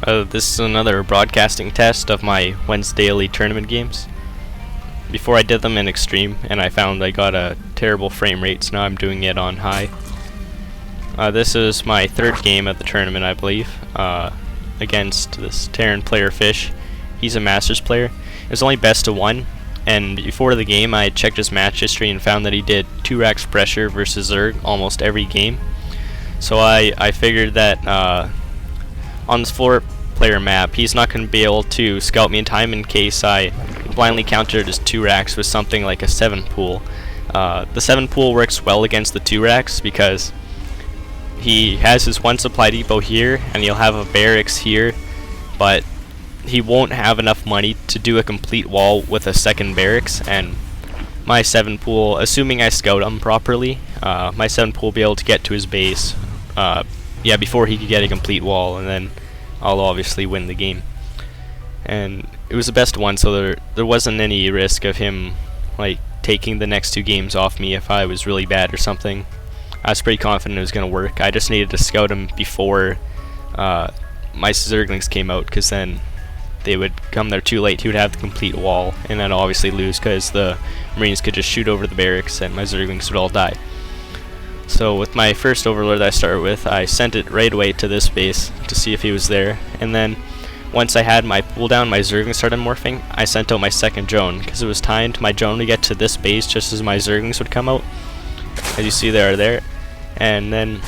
This is another broadcasting test of my Wednesdaily Tournament games. Before I did them in extreme, and I found I got a terrible frame rate, so now I'm doing it on high. This is my third game at the tournament, I believe, against this Terran player Fish. He's a Masters player. It was only best of 1, and before the game I checked his match history and found that he did 2 racks pressure versus Zerg almost every game. So I figured that on this 4-player map, he's not going to be able to scout me in time in case I blindly countered his 2 racks with something like a 7 pool. The 7 pool works well against the 2 racks because he has his 1 supply depot here and he'll have a barracks here, but he won't have enough money to do a complete wall with a 2nd barracks, and my 7 pool, assuming I scout him properly, my 7 pool will be able to get to his base before he could get a complete wall, and then I'll obviously win the game. And it was the best one, so there wasn't any risk of him like taking the next 2 games off me if I was really bad or something. I was pretty confident it was going to work. I just needed to scout him before my Zerglings came out, because then they would come there too late. He would have the complete wall, and then obviously lose because the Marines could just shoot over the barracks and my Zerglings would all die. So with my first Overlord that I started with, I sent it right away to this base to see if he was there, and then once I had my pool down, my Zerglings started morphing, I sent out my 2nd drone, because it was timed my drone to get to this base just as my Zerglings would come out. As you see, they are there, and then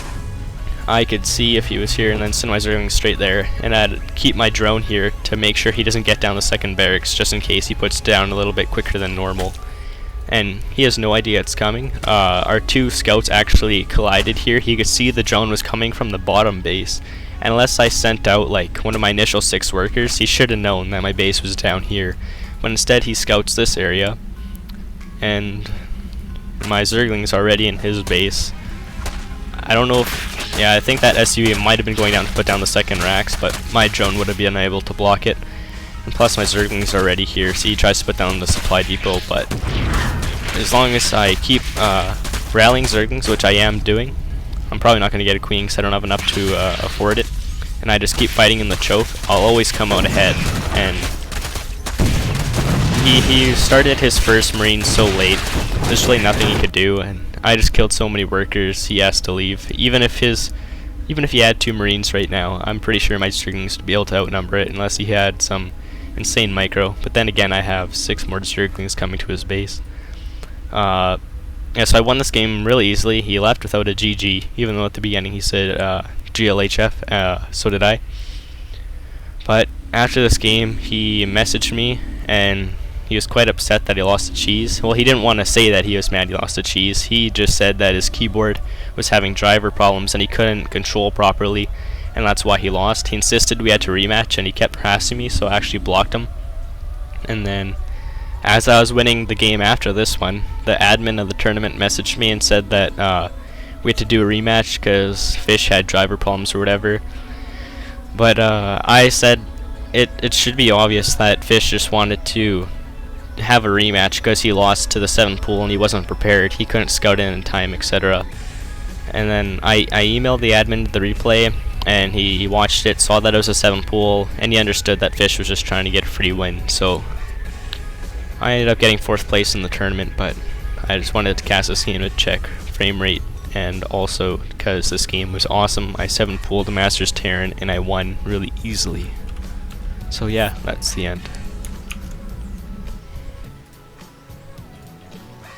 I could see if he was here and then send my Zerglings straight there, and I'd keep my drone here to make sure he doesn't get down the 2nd barracks, just in case he puts it down a little bit quicker than normal. And he has no idea it's coming. Our 2 scouts actually collided here. He could see the drone was coming from the bottom base, and unless I sent out like one of my initial 6 workers, he should have known that my base was down here. But instead he scouts this area, and my Zerglings are already in his base. I don't know if, I think that SUV might have been going down to put down the 2nd racks, but my drone would have been unable to block it. And plus my Zerglings are already here, so he tries to put down the supply depot, but as long as I keep rallying Zerglings, which I am doing, I'm probably not going to get a queen because I don't have enough to afford it, and I just keep fighting in the choke, I'll always come out ahead. And he started his first Marine so late, there's really nothing he could do, and I just killed so many workers, he has to leave. Even if he had 2 Marines right now, I'm pretty sure my Zerglings would be able to outnumber it unless he had some insane micro. But then again, I have 6 more Zerglings coming to his base. So I won this game really easily. He left without a GG, even though at the beginning he said GLHF, so did I. But after this game, he messaged me, and he was quite upset that he lost the cheese. Well, he didn't want to say that he was mad he lost the cheese. He just said that his keyboard was having driver problems and he couldn't control properly, and that's why he lost. He insisted we had to rematch, and he kept harassing me, so I actually blocked him. And then as I was winning the game after this one, the admin of the tournament messaged me and said that we had to do a rematch because Fish had driver problems or whatever. But I said it should be obvious that Fish just wanted to have a rematch because he lost to the 7 pool and he wasn't prepared. He couldn't scout in time, etc. And then I emailed the admin the replay, and he watched it, saw that it was a 7 pool, and he understood that Fish was just trying to get a free win. So I ended up getting 4th place in the tournament, but I just wanted to cast this game to check frame rate, and also because this game was awesome. I 7 pooled the Masters Terran and I won really easily. So yeah, that's the end.